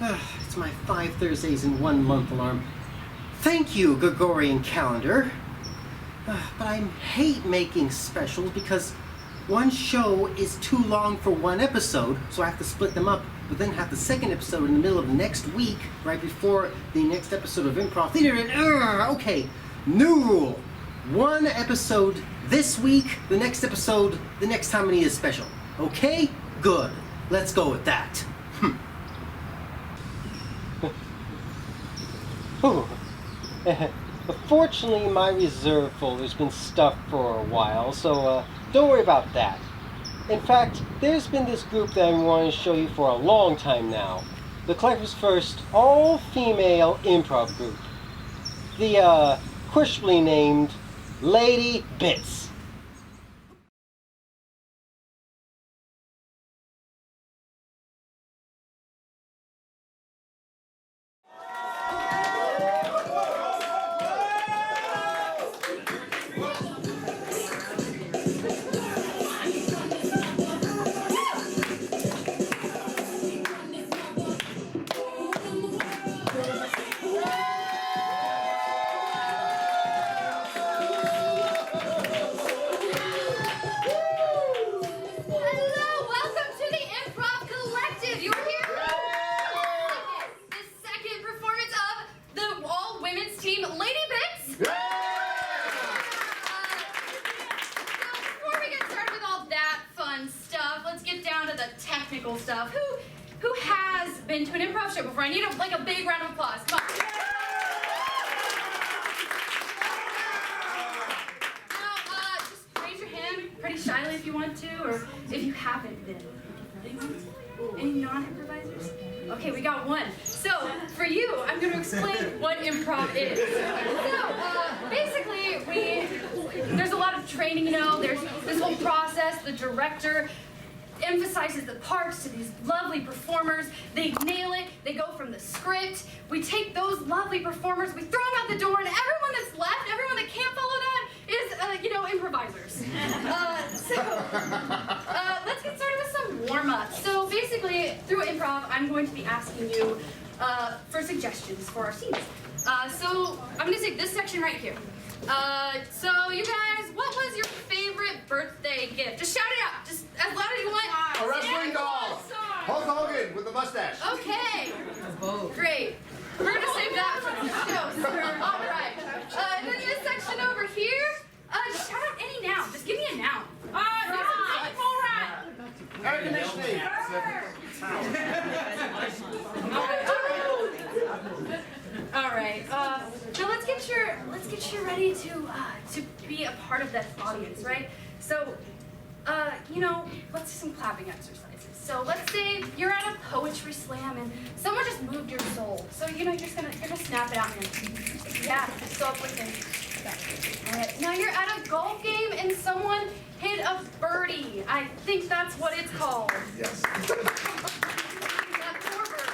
It's my 5 Thursdays in 1 month alarm. Thank you, Gregorian calendar. But I hate making specials because one show is too long for one episode, so I have to split them up, but then have the second episode in the middle of next week, right before the next episode of Improv Theater. And okay, new rule. One episode this week, the next episode the next time I need a special. Okay? Good. Let's go with that. Fortunately, my reserve folder's been stuffed for a while, so don't worry about that. In fact, there's been this group that I've been wanting to show you for a long time now. The Collective's first all-female improv group. The, crisply named Lady Bits. Stuff. Who has been to an improv show before? I need a big round of applause. Come on. Now, just raise your hand pretty shyly if you want to, or if you haven't been. Any non-improvisers? Okay, we got one. So, for you, I'm going to explain what improv is. So, basically, there's a lot of training, you know, there's this whole process, the director emphasizes the parts to these lovely performers. They nail it. They go from the script. We take those lovely performers, we throw them out the door, and everyone that's left, everyone that can't follow that is, improvisers. Let's get started with some warm-ups. So basically, through improv, I'm going to be asking you for suggestions for our scenes. So I'm going to take this section right here. So you guys, what was your favorite birthday gift? Just shout it out, just as loud as you want. A wrestling doll. Hulk Hogan with the mustache. Okay, great. We're gonna save that for the show, sir. All right. And then this section over here, just shout out any noun. Just give me a noun. Air conditioning. All right. Now let's get you ready to be a part of that audience, right? So, let's do some clapping exercises. So let's say you're at a poetry slam and someone just moved your soul. So you're gonna snap it out and so uplifting. All right. Now you're at a golf game and someone hit a birdie. I think that's what it's called. Yes. That poor bird.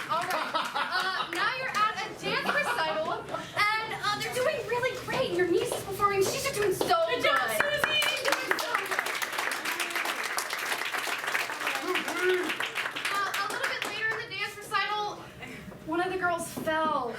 All right. Now you're at a dance recital and they're doing really great. Your niece is performing. She's just doing so good. Good job, Susie. She's doing so good. A little bit later in the dance recital, one of the girls fell.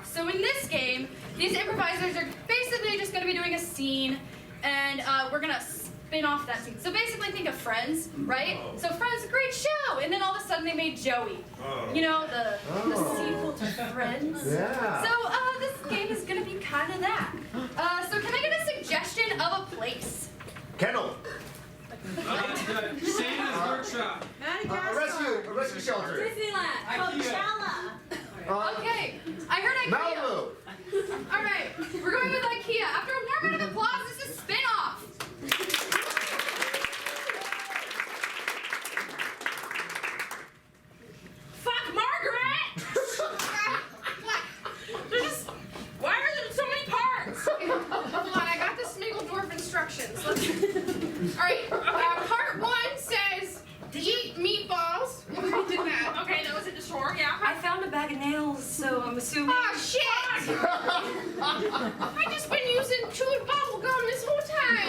So in this game, these improvisers are basically just going to be doing a scene, and we're going to spin off that scene. So basically think of Friends, right? So Friends, great show, and then all of a sudden they made Joey. You know, the sequel to Friends. Yeah. So this game is going to be kind of that. So can I get Kennel. Santa's workshop. A rescue shelter. Disneyland. Coachella. Okay, I heard IKEA. Malibu. All right, we're going with IKEA. After a warm round of applause, this is spin-off. Fuck Margaret! Why are there so many parts? Hold on, I got the Smeagol-Dwarf instructions. All right, part 1 says, eat meatballs. We already did that. Okay, that was in the store, yeah. I found a bag of nails, so I'm assuming. Oh, shit! I just been using chewed bubble gum this whole time.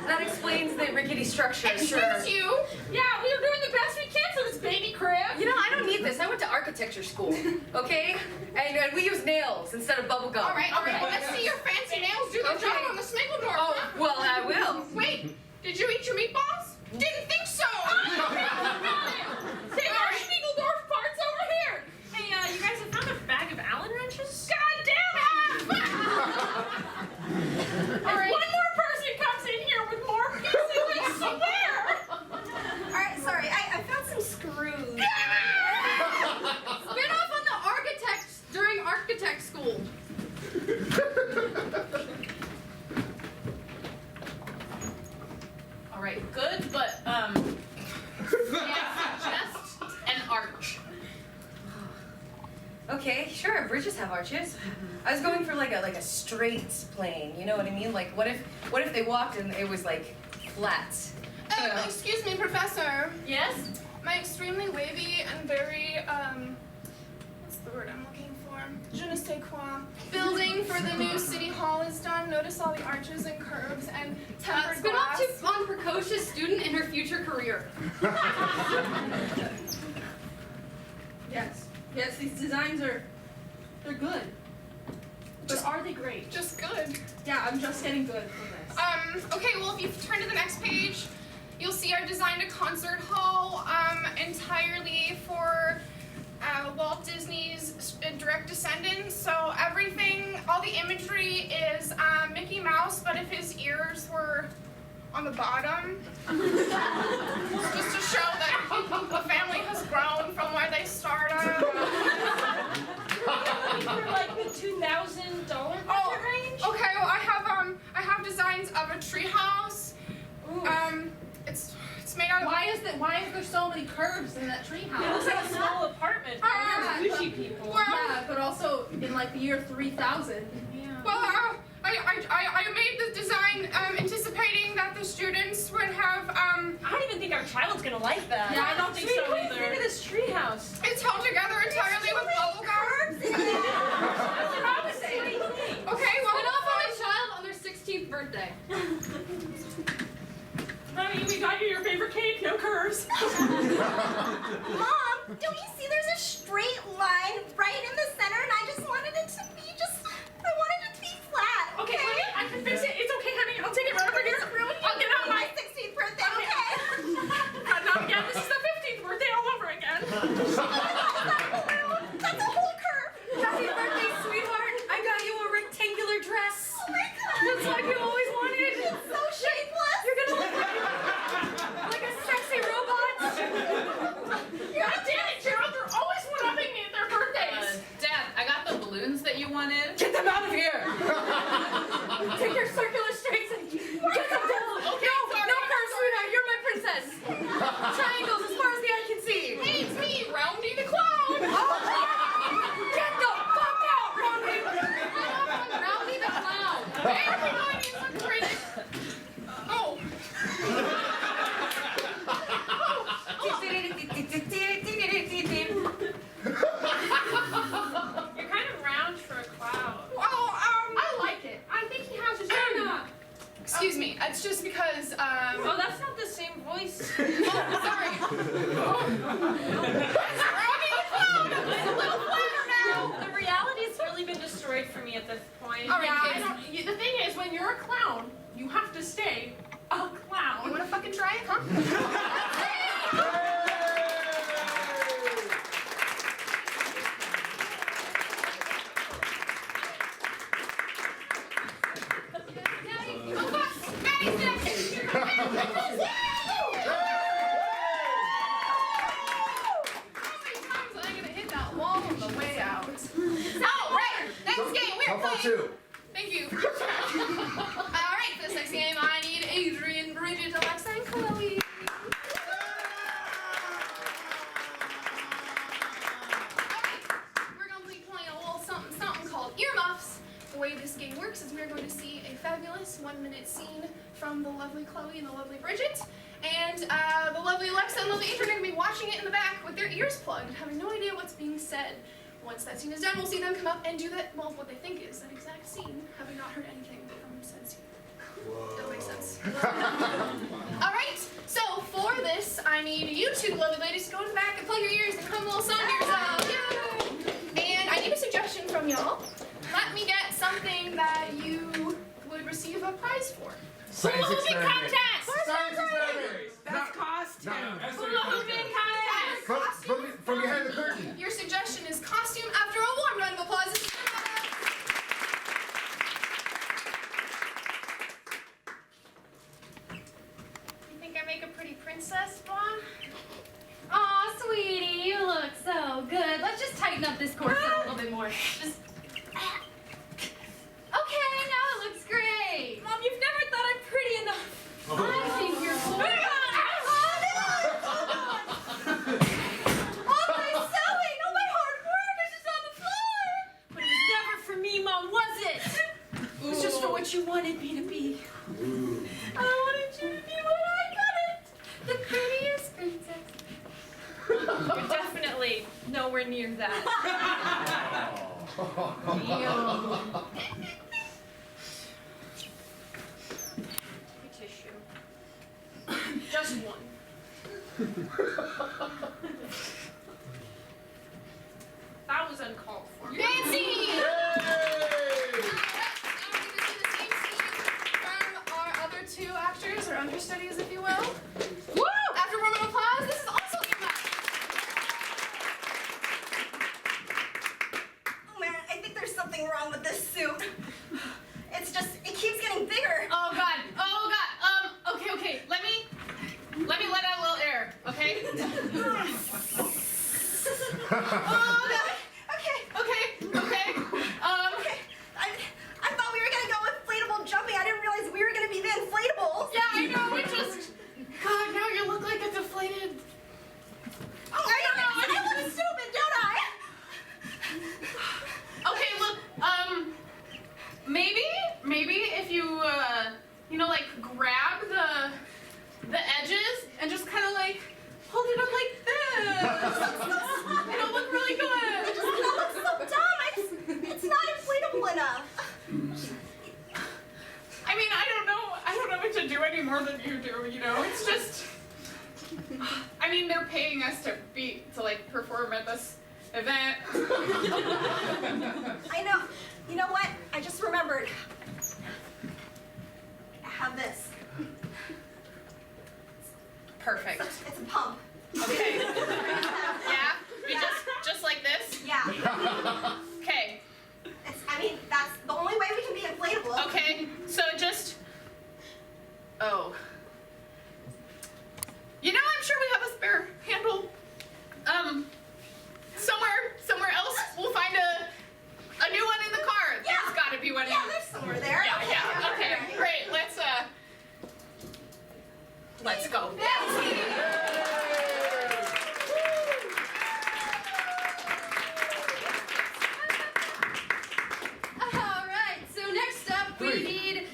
That explains the rickety structure, sure. Excuse you. Yeah, we were doing the best we can for this baby crib. You know, I don't need this. I went to architecture school, okay? And we use nails instead of bubble gum. All right, well, let's see your fancy nails do the job on the Smeagol-Dwarf. Oh, well, I will. Wait, did you eat your meatballs? Didn't think so. There are Smeagol-Dwarf parts over here. Hey, you guys have found a bag of Allen wrenches? God damn it! All right. If one more person comes in here with more pieces, I swear! Alright, sorry, I found some screws. Spin off on the architects during architect school. All right, good, but just an arch. Okay, sure. Bridges have arches. I was going for like a straight plane. You know what I mean? Like, what if they walked and it was like flat? Excuse me, Professor. Yes? My extremely wavy and very, what's the word I'm looking for? Je ne sais quoi. Building for the new city hall is done. Notice all the arches and curves and tempered Spin off glass. to on precocious student in her future career. Yes, these designs they're good. But are they great? Just good. Yeah, I'm just getting good for this. Okay, well, if you turn to the next page, you'll see I designed a concert hall, entirely for Walt Disney's direct descendants. So everything, all the imagery is Mickey Mouse, but if his ears were on the bottom, just to show that the family has grown from where they started. For like the $2,000 budget range? Okay, well, I have designs of a treehouse. It's made out of. Why is there so many curves in that treehouse? It looks like a small apartment for sushi people. Well, Yeah, but also in like the year 3000. Well, I made the design anticipating that the students would have. I don't even think our child's gonna like that. Yeah, I don't think so What do you either. think of this treehouse? It's held together entirely with bubble gum. Okay, well. Spin off on a child on their 16th birthday. Honey, we got you your favorite cake, no curves. Mom, don't you see there's a straight line right in the center and I just wanted it to be I wanted it to be flat, Okay, honey, I can fix it. It's okay, honey. I'll take it right over here. I'll get out my 16th birthday, okay? Not again. This is the 15th birthday all over again. That's a whole curve. Happy birthday, sweetheart! I got you a rectangular dress. Oh my god. That's what you always wanted. It's so shapeless. You're gonna look like a sexy robot. God damn it, Gerald. They're always one-upping me at their birthdays. Dad, I got the balloons that you wanted. Get them out of here! Take your circular straights and get them down! Okay, No curves, sweetheart! You're my princess! Triangles as far as the eye can see! Hey, it's me, Roundy the Clown. Get the fuck out, Robbie! Rowdy the clown. Everybody is a critic. Oh. You're kind of round for a cloud. Well, I like it. I think he has his own. excuse me. It's just because, Oh, that's not the same voice. sorry. It's Roundy the Clown. It's a little flatter now. The reality's really been destroyed for me at this point. All right, Yeah, kids. the thing is, when you're a clown, you have to stay a You clown. wanna fucking try it, huh? Daddy, oh fuck! Daddy's dead! Thank you. All right, for this next game, I need Adrian, Bridget, Alexa, and Chloe. We're going to be playing a little something called earmuffs. The way this game works is we're going to see a fabulous 1-minute scene from the lovely Chloe and the lovely Bridget. And the lovely Alexa and the lovely Adrian are going to be watching it in the back with their ears plugged, having no idea what's being said. Once that scene is done, we'll see them come up and do that, well, what they think is that exact scene, having not heard anything from said scene. That makes sense. All right, so for this, I need you two lovely ladies to go in the back and plug your ears and hum little song to yourselves. Yay! And I need a suggestion from y'all. Let me get something that you would receive a prize for. Science experiment. Contest! Science experiment. Best costume. Hula hooping contest! From behind the curtain. Your suggestion is costume after a warm round of applause. You think I make a pretty princess, Vaughn? Aw, sweetie, you look so good. Let's just tighten up this corset a little bit more. Just... Okay, now it looks great. Mom, you've never thought I'm pretty enough. I think you're gorgeous. All my sewing, all my hard work is just on the floor. But it was never for me, Mom, was it? It was just for what you wanted me to be. I wanted you to be what I couldn't. The prettiest princess. You're definitely nowhere near that. Tissue. Just one. That was uncalled for. Nancy! Our other two actors, or understudies, if you will. Woo! After a round of applause, this is also earmuffs. Oh man, I think there's something wrong with this suit. It's just, it keeps getting bigger. Oh God. Okay. Let me let out a little air, okay? Oh god. Okay. Okay. Okay. I thought we were gonna go inflatable jumping. I didn't realize we were gonna be the inflatables. Yeah, I know. It just. God, now you look like a deflated. Oh, I look stupid, don't I? Okay, look. Maybe if you like grab the edges and just kind of like hold it up like this. It'll look really good. That looks so dumb. It's not inflatable enough. I mean, I don't know what to do any more than you do, you know? It's just, I mean, they're paying us to like perform at this event. I know. You know what? I just remembered. I have this. Perfect. It's a pump. Okay. Yeah? Just like this? Yeah. Okay. That's the only way we can be inflatable. Okay. So just, oh. You know, I'm sure we have a spare handle. Somewhere else. We'll find a new one in the car. Yeah. There's gotta be one in Yeah, there's somewhere there. Yeah. Okay, great. Let's go. All right, so next up we need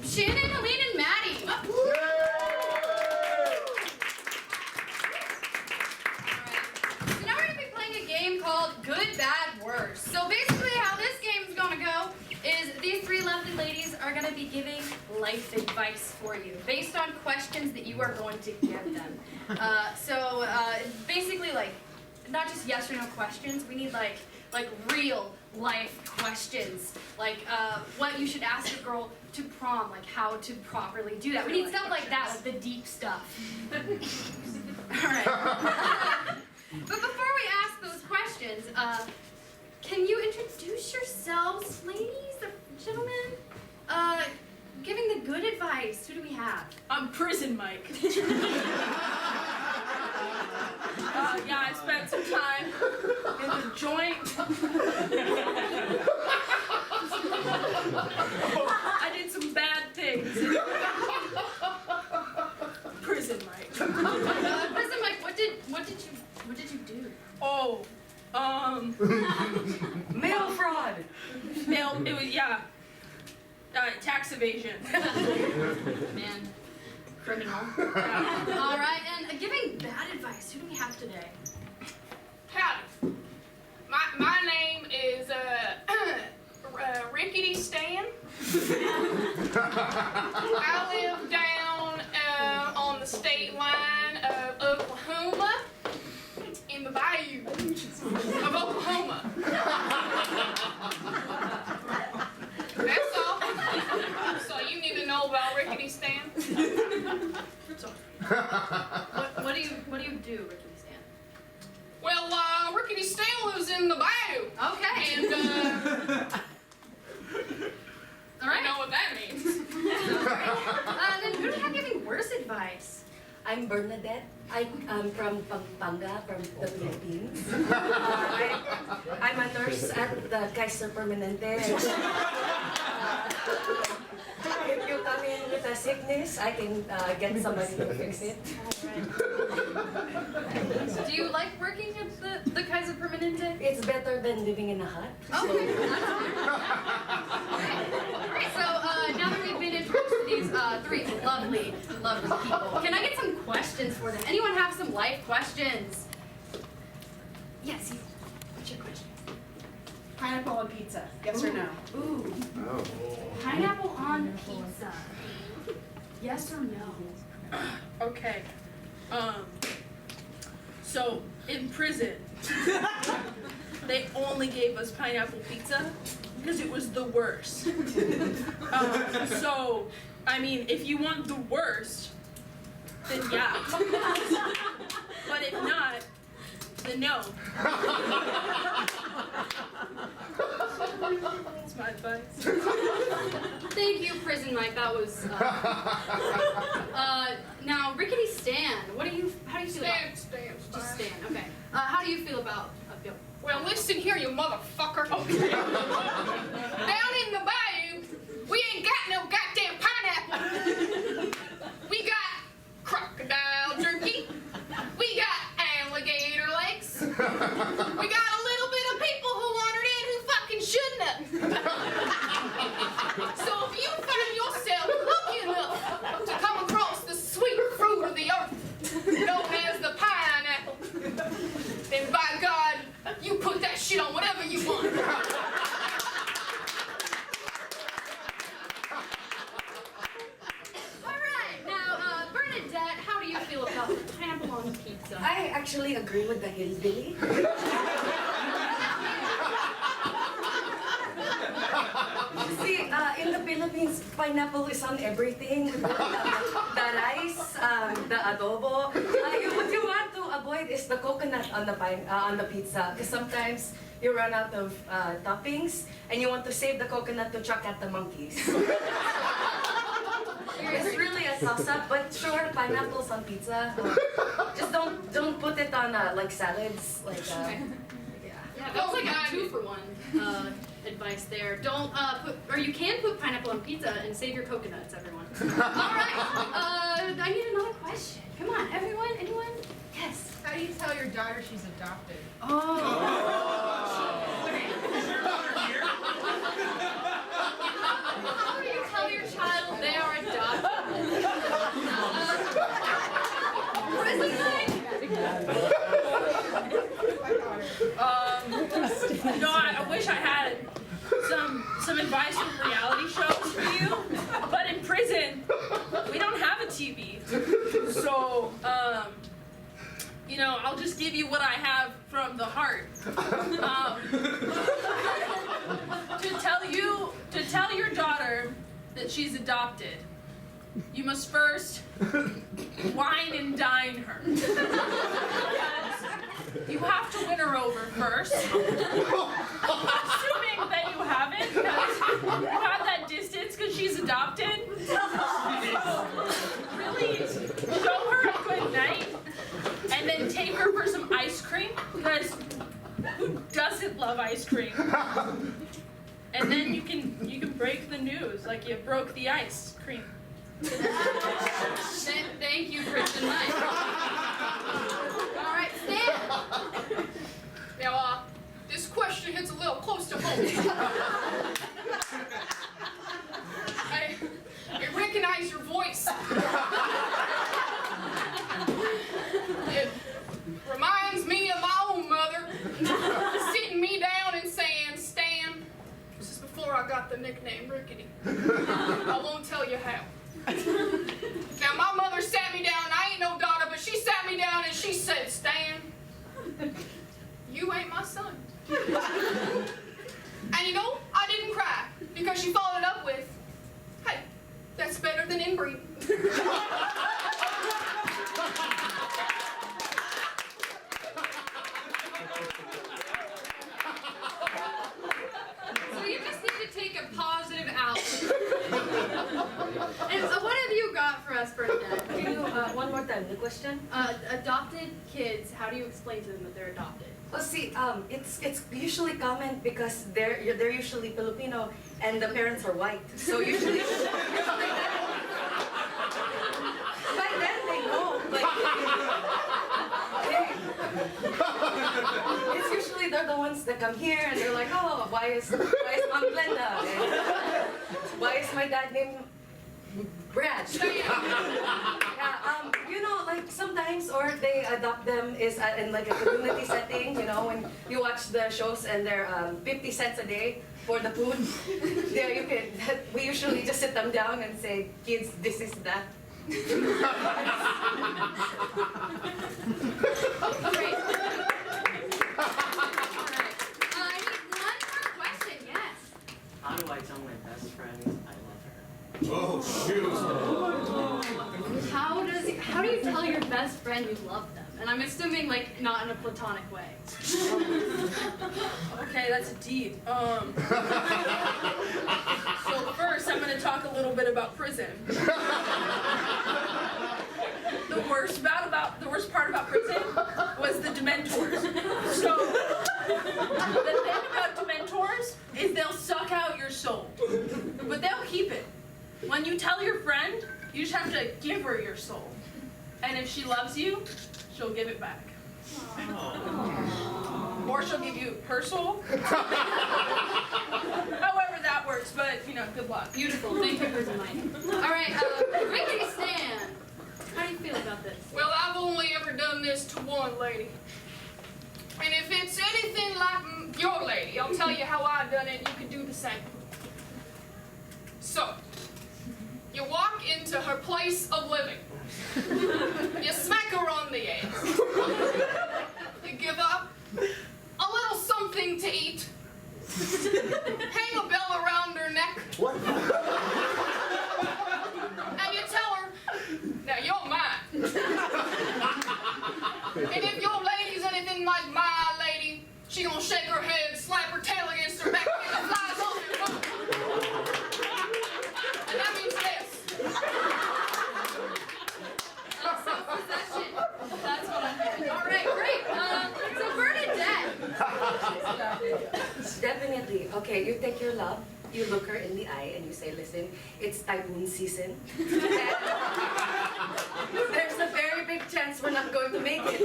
Shannon, Helene, and Maddie. Yay! So now we're going to be playing a game called Good, Bad, Worse. So basically how this game is going to go is these three lovely ladies are going to be giving life advice for you based on questions that you are going to give them. Basically like not just yes or no questions, we need like real life questions. Like what you should ask a girl to prom, like how to properly do that. We need stuff like that, like the deep stuff. All right. But before we ask those questions, can you introduce yourselves, ladies or gentlemen? Giving the good advice. Who do we have? I'm Prison Mike. Yeah, I spent some time in the joint. I did some bad things. Prison, Mike. Prison Mike, what did you do? Oh, Mail fraud. it was, yeah. Tax evasion. Man, criminal. All right, and giving bad advice. Who do we have today? Howdy. My name is Rickety Stan. I live down on the state line of Oklahoma, in the bayou of Oklahoma. That's all. So you need to know about Rickety Stan. What do you do, Ricky Stan? Well, Rickety Stan lives in the bayou. Okay. And, All right. you know what that means. Then who do we have giving worse advice? I'm Bernadette. I'm from Pampanga, from the Philippines. I'm a nurse at the Kaiser Permanente. If you come in with a sickness, I can get somebody to fix it. Do you like working at the Kaiser Permanente? It's better than living in a hut. Okay. Alright, so now that we've been introduced to these three lovely people, can I get some questions for them? Anyone have some life questions? Yes, you. What's your question? Pineapple on pizza. Yes or no? Ooh. Oh. Pineapple on pizza. Yes or no? Okay. So in prison, they only gave us pineapple pizza because it was the worst. So, I mean, if you want the worst, then yeah. But if not, then no. That's my advice. Thank you, Prison Mike. That was. Now, Rickety Stan. How do you feel about? Stan. Just Stan. Okay. How do you feel about Bill? Well, listen here, you motherfucker. Down in the bayou, we ain't got no goddamn pineapple. We got crocodile jerky. We got alligator legs. We got a little bit of people who wandered in who fucking shouldn't have. So if you find yourself lucky enough to come across the sweet fruit of the earth, known as the pineapple, then by God, you put that shit on whatever you want. Alright, now, Bernadette, how do you feel about pineapple on pizza? I actually agree with the hillbilly. See, in the Philippines, pineapple is on everything. The rice, the adobo. What you want to avoid is the coconut on the pizza, because sometimes you run out of toppings, and you want to save the coconut to chuck at the monkeys. It's really a toss-up, but sure, pineapples on pizza. Just don't put it on like salads, like. Yeah, that was like a 2-for-1 advice there. Don't you can put pineapple on pizza and save your coconuts, everyone. Alright, I need another question. Come on, everyone, anyone? Yes. How do you tell your daughter she's adopted? Oh. How do you tell your child they are adopted? Prison Mike? No, I wish I had some advice from reality shows for you, but in prison, we don't have a TV. So, you know, I'll just give you what I have from the heart. To tell your daughter that she's adopted, you must first wine and dine her. You have to win her over first. Assuming that you haven't, because you have that distance because she's adopted. Really show her a good night, and then take her for some ice cream, because who doesn't love ice cream? And then you can break break the news, like you broke the ice cream. Thank you, Kristen Knight. All right, stand. Now, this question hits a little close to home. I recognize your voice. It reminds me of my own mother sitting me down and saying, Stan, this is before I got the nickname Rickety. I won't tell you how. Now, my mother sat me down, I ain't no daughter, but she sat me down and she said, Stan, you ain't my son. And you know, I didn't cry because she followed it up with, hey, that's better than inbreeding. So you just need to take a positive outlook. And what have you got for us, Bernadette? Can you, one more time, the question? Adopted kids, how do you explain to them that they're adopted? Well, see, it's usually common because they're usually Filipino and the parents are white. So usually by then they know. Like, it's usually they're the ones that come here and they're like, oh, why is Mom Glenda? And why is my dad named Brad? Yeah, you know, like sometimes, or they adopt them is in like a community setting, you know, when you watch the shows and they're 50 cents a day for the food. There you can, we usually just sit them down and say, kids, this is that. Great. Alright. I need one more question, yes. How do I tell my best friend I love her? Oh, shoot. How do you tell your best friend you love them? And I'm assuming like not in a platonic way. Okay, that's deep. So first, I'm going to talk a little bit about prison. The worst part about prison was the Dementors. So the thing about Dementors is they'll suck out your soul, but they'll keep it. When you tell your friend, you just have to give her your soul, and if she loves you, she'll give it back. Or she'll give you her soul. However that works, but you know, good luck. Beautiful. Thank you for reminding. All right, Rickety Stan. How do you feel about this? Well, I've only ever done this to one lady. And if it's anything like your lady, I'll tell you how I done it, and you can do the same. So, you walk into her place of living. You smack her on the ass. You give her a little something to eat. Hang a bell around her neck. What? And you tell her, now you're mine. And if your lady's anything like my lady, she gonna shake her head, slap her tail against her back, and it flies off your boat. And that means this. Self-possession. That's what I'm hearing. All right, great. So Bernadette. Definitely. Okay, you take your love, you look her in the eye, and you say, listen, it's typhoon season. There's a very big chance we're not going to make it.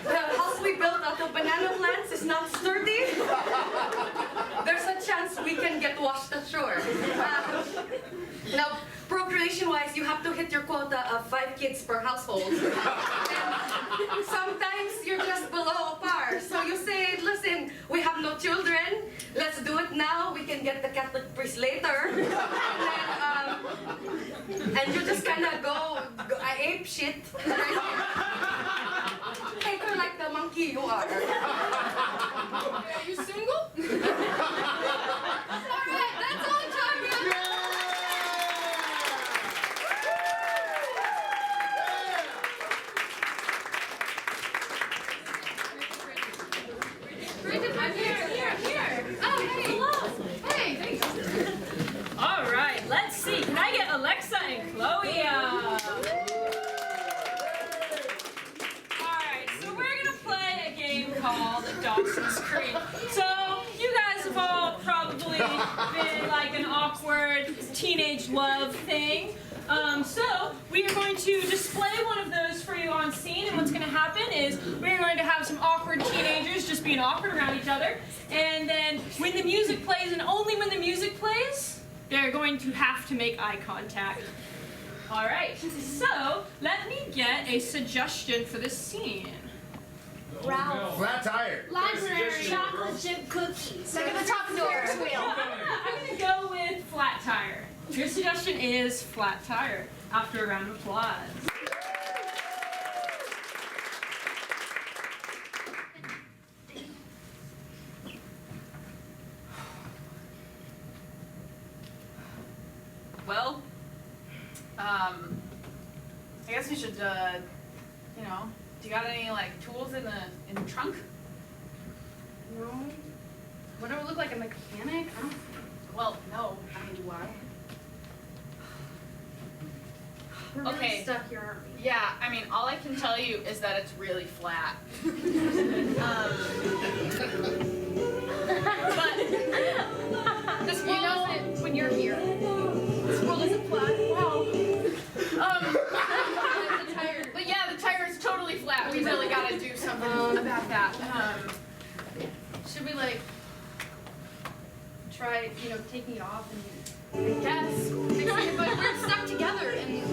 The house we built out of banana plants is not sturdy. There's a chance we can get washed ashore. Now, procreation-wise, you have to hit your quota of 5 kids per household. And sometimes you're just below par. So you say, listen, we have no children. Let's do it now. We can get the Catholic priest later. And you just kind of go ape shit. Take her like the monkey you are. Are you single? All right, that's all I'm talking about. Bridget, I'm here. Oh, hey. Hello. Hey. All right, let's see. Can I get Alexa and Chloe up? All right, so we're gonna play a game called Dawson's Creek. So you guys definitely been like an awkward teenage love thing. So we are going to display one of those for you on scene, and what's going to happen is we're going to have some awkward teenagers just being awkward around each other, and then when the music plays, and only when the music plays, they're going to have to make eye contact. All right, so let me get a suggestion for this scene. Ralph. Flat tire. Library. Chocolate chip cookies. Look at the top door. I'm gonna go with flat tire. Your suggestion is flat tire. After a round of applause. Well, I guess we should, you know, do you got any like tools in the trunk? No. What do I look like, a mechanic? I don't. Well, no. I mean, do I? We're really Okay. stuck here, aren't we? Yeah, I mean, all I can tell you is that it's really flat. But This world isn't when you're here. This world isn't flat. Wow. the tire. But yeah, the tire is totally flat. We really gotta do something about that. Should we like try, you know, taking it off and I guess. but we're stuck together and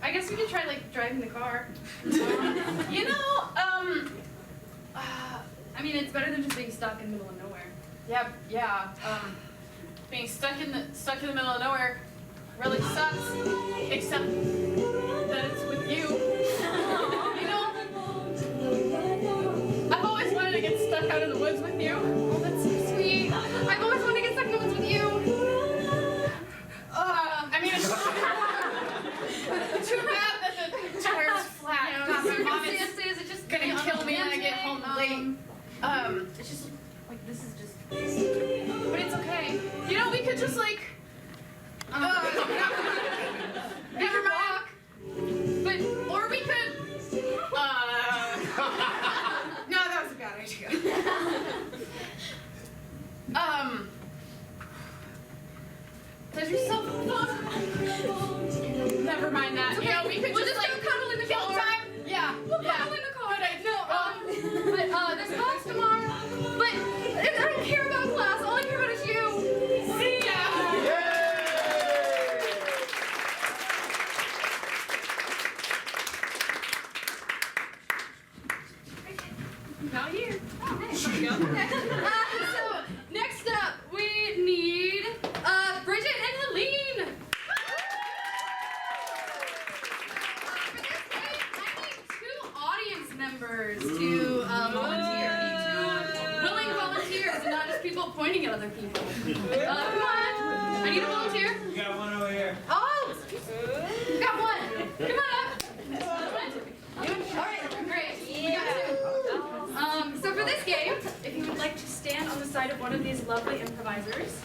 I guess we could try like driving the car. You know, I mean, it's better than just being stuck in the middle of nowhere. yeah. Being stuck in the middle of nowhere really sucks. Except that it's with you. You know, I've always wanted to get stuck out in the woods with you. Oh, that's so sweet. I've always wanted to get stuck in the woods with you. I mean, it's too bad that the tire's flat. Yeah, God, my mom is circumstances, it just gonna kill me when I get home late. It's just like this is just. But it's okay. You know, we could just like. Never mind. But or we could. No, that was a bad idea. Does yourself. Never mind that. Okay, You know, we could we'll just like go cuddle in the kill car. time. Yeah. We'll Yeah. cuddle in the car. Good idea. But this class tomorrow. But I don't care about class. All I care about is you. See ya. Not here. So next up, we need Bridget and Helene. For this game, I need 2 audience members to volunteer. Willing volunteers, and not just people pointing at other people. Come on. I need a volunteer. We got one over here. Oh, we got one. Come on up. All right, great. We got 2. So for this game, if you would like to stand on the side of one of these lovely improvisers.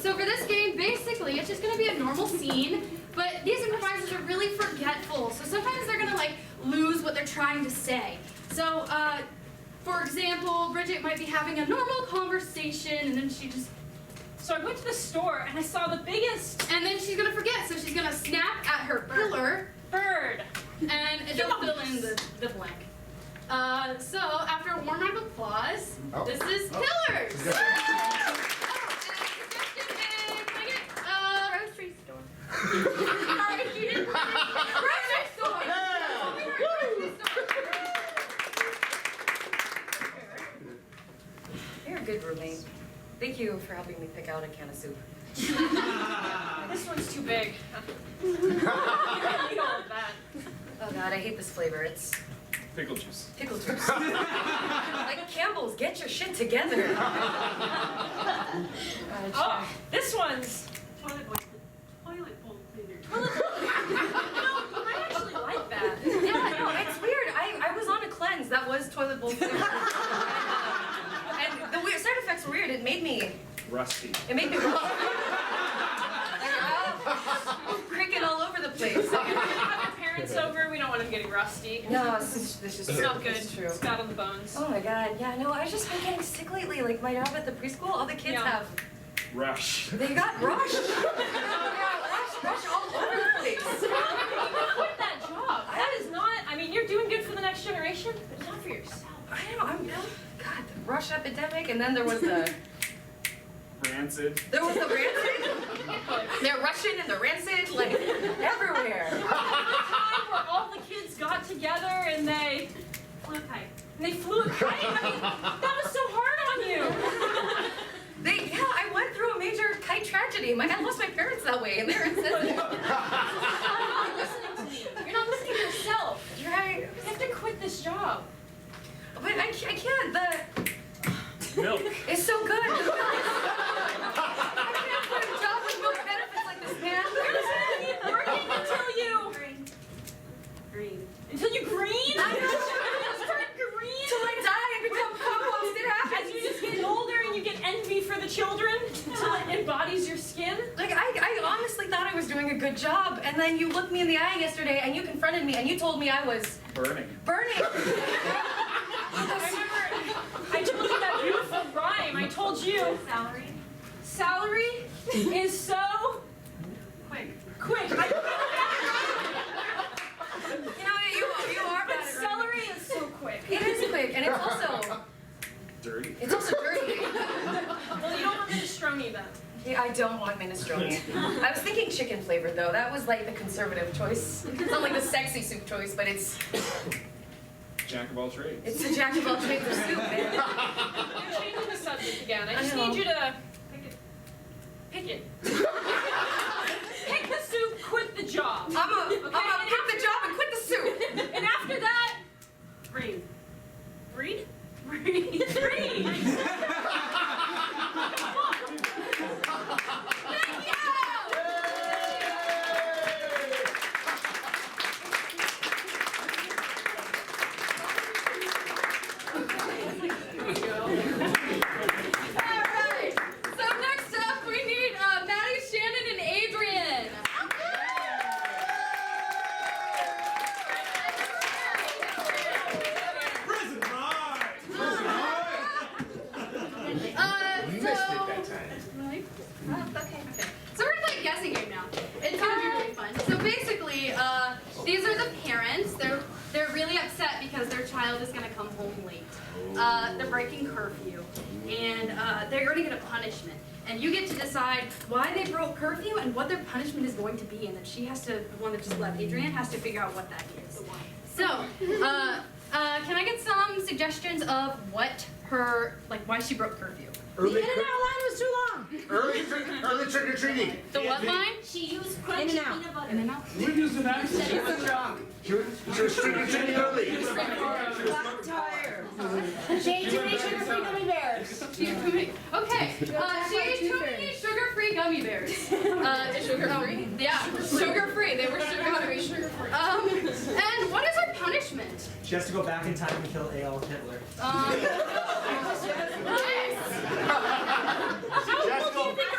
So for this game, basically, it's just gonna be a normal scene, but these improvisers are really forgetful. So sometimes they're gonna like lose what they're trying to say. So, for example, Bridget might be having a normal conversation, and then she just. So I went to the store and I saw the biggest And then she's gonna forget, so she's gonna snap at her pillar, bird. and it'll fill in the blank. So after a warm round of applause, Oh. this is Oh. pillars. Good. Grocery store. Sorry, you didn't. Grocery store. Yeah. Grocery store. You're a good roommate. Thank you for helping me pick out a can of soup. This one's too big. You don't eat all of that. Oh God, I hate this flavor. It's Pickle juice. pickle juice. Like Campbell's, get your shit together. Oh, this one's toilet bowl cleaner. I actually like that. Yeah, no, it's weird. I was on a cleanse that was toilet bowl flavor. And the weird side effects were weird. It made me Rusty. cricket all over the place. Have your parents sober, we don't want him getting rusty. No, this is It's not good. It's true. It's bad on the bones. Oh my god, yeah, no, I've just been getting sick lately. Like my job at the preschool, all the kids Yeah. have. Rush. They got rushed. rush all over the place. Quit that job. That is not, I mean, you're doing good for the next generation, but it's not for yourself. I know, God, the rush epidemic, and then there was the Rancid. rancid. They're Russian and the rancid, like everywhere. There was a time where all the kids got together and they flew a kite. And they flew a kite? I mean, that was so hard on you. I went through a major kite tragedy. I lost my parents that way, and they're insensitive. You're not listening to me. You're not listening to yourself. You're right. You have to quit this job. But I can't. Milk. It's so good. I can't quit a job with milk benefits like this, man. You're just gonna keep working until you... Green. Until you green? I know. Start green? Till I die and become compost, it happens. As you just get older and you get envy for the children until it embodies your skin? Like, I honestly thought I was doing a good job, and then you looked me in the eye yesterday, and you confronted me, and you told me I was... Burning. burning. I remember I told you that beautiful rhyme. I told you. Salary is so... Quick. You are But bad at celery is so quick. It is quick, and it's also Dirty. dirty. Well, you don't want minestrone then. Yeah, I don't want minestrone. I was thinking chicken flavored though. That was like the conservative choice. It's not like the sexy soup choice, but it's Jack of all trades. the jack of all trades of soup, man. You're changing the subject again. I just I know. need you to pick it. Pick the soup, quit the job. I'm gonna pick the job and quit the soup. And after that, breathe. Breathe? Breathe. Breathe. Alright, so next up we need Maddie, Shannon, and Adrian. Prison ride! Missed it that time. Really? Oh, okay. So we're gonna play a guessing game now. It's gonna be really fun. So basically, these are the parents. They're really upset because their child is gonna come home late. They're breaking curfew, and they're going to get a punishment. And you get to decide why they broke curfew and what their punishment is going to be. And then she has to, the one that just left, Adrienne, has to figure out what that is. So, can I get some suggestions of what her, like, why she broke curfew? Early, line was too long. early trick or treating. The what line? She used crunchy peanut butter. In and out. We use an accent. She was trick or treating early. She ate too many sugar-free gummy bears. Okay, she ate too many sugar-free gummy bears. Sugar-free? Yeah, sugar-free. They were sugar-free. And what is her punishment? She has to go back in time and kill Adolf Hitler.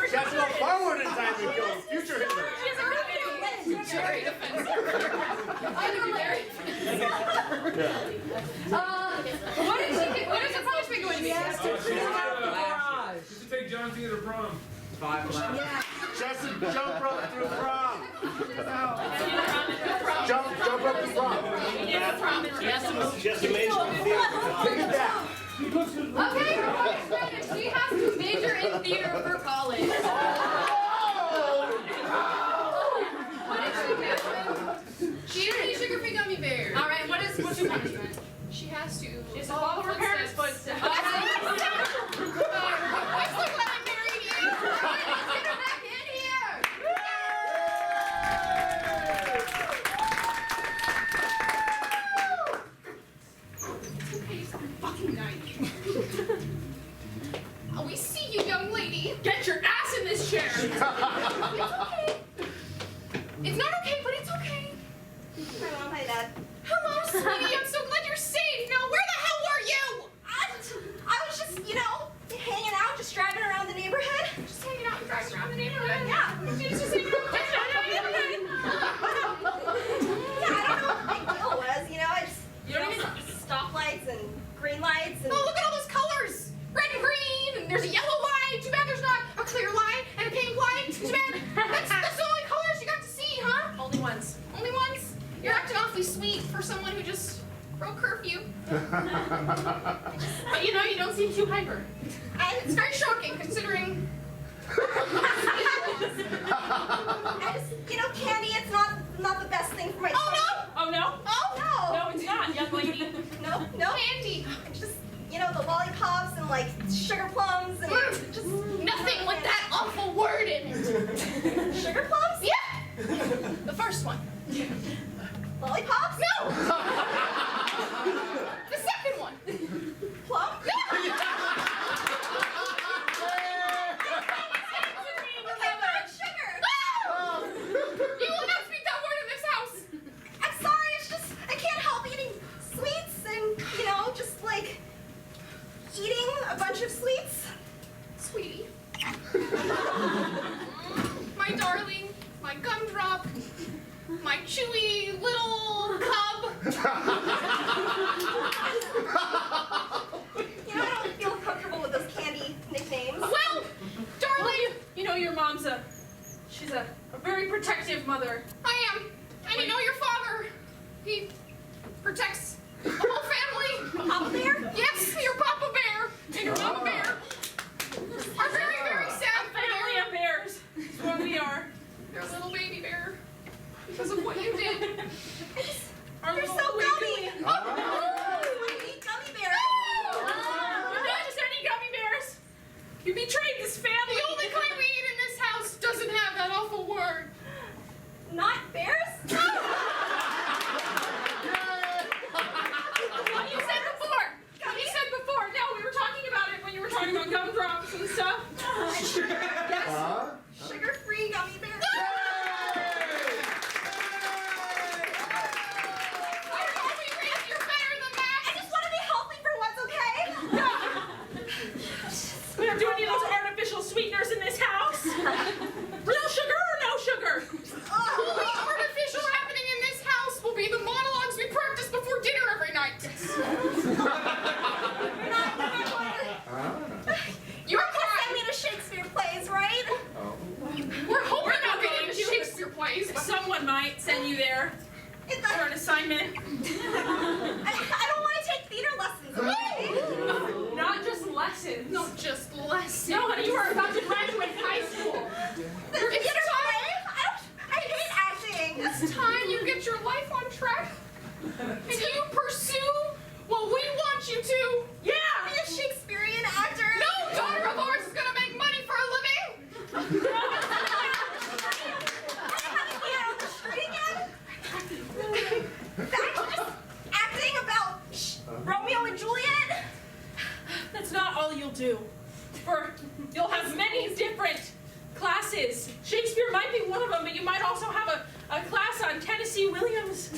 She has to go forward in time to kill future Hitler. She's already very defensive. What is her punishment going to be? She should take John Cena to prom. 5 left. She has to jump rope through prom. Jump rope through prom. She has to major in theater. Take it down. Okay, her punishment is she has to major in theater for college. What is she major? She eats sugar-free gummy bears. All right, what's her punishment? She has to follow her parents' footsteps. What's the one I married you? Let's get her back in here. It's okay, it's fucking night. We see you, young lady. Get your ass in this chair. It's okay. It's not okay, but it's okay. Hi, Dad. Hello, sweetie. I'm so glad you're safe. Now, where the hell were you? I was just, hanging out, just driving around the neighborhood. Just hanging out and driving around the neighborhood. Yeah. She's just hanging out and driving around the neighborhood. Yeah, I don't know lights and... Oh, look at all those colors! Red and green, and there's a yellow light. Too bad there's not a clear light and a pink light. Too bad. That's the only colors you got to see, huh? Only once. Only ones? You're acting awfully sweet for someone who just broke curfew. But you know, you don't seem too hyper. And it's very shocking considering... You know, candy, it's not the best thing for my tummy. Oh no? Oh, no! No, it's not, young lady. No. Candy! Just, you know, the lollipops and, like, sugar plums and just... Nothing with that awful word in it. Sugar plums? Yeah! The first one. Lollipops? No! The second one. Plum? No! Sugar! You will not speak that word in this house! I'm sorry, it's just, I can't help eating sweets and, you know, just like eating a bunch of sweets. Sweetie. My darling, my gumdrop, my chewy little cub. You know, I don't feel comfortable with those candy nicknames. Well, darling, You know your mom's she's a very protective mother. I am. And you know your father. He protects the whole family. Papa Bear? Yes, your Papa Bear and your Mama Bear are very, very sad for Family their, of bears. That's what we are. their little baby bear because of what you did. Our They're little so wee gummy. gooey. I eat gummy bears. We're not just any gummy bears. You betrayed this family. The only kind we eat in this house doesn't have that awful word. Not bears? What you said before. What you said before. No, we were talking about it when you were talking about gumdrops and stuff. Sugar-free gummy bears. I hope we raised you better than that. I just want to be healthy for once, okay? We don't do any of those artificial sweeteners in this house. Real sugar or no sugar? Only artificial happening in this house will be the monologues we practice before dinner every night. You're going to send me to Shakespeare plays, right? We're hoping We're not we'll get going into to. Shakespeare plays, but Someone might send you there for an assignment. I don't want to take theater lessons, okay? Not just lessons. not just lessons. No, honey, you are about to graduate high school. The theater play? I hate acting. It's time you get your life on track and you pursue what we want you to. Yeah. Be a Shakespearean actor. No daughter of ours is gonna make money for a living. Having me out on the street again? Back to just acting about Romeo and Juliet? That's not all you'll do. You'll have many different classes. Shakespeare might be one of them, but you might also have a class on Tennessee Williams.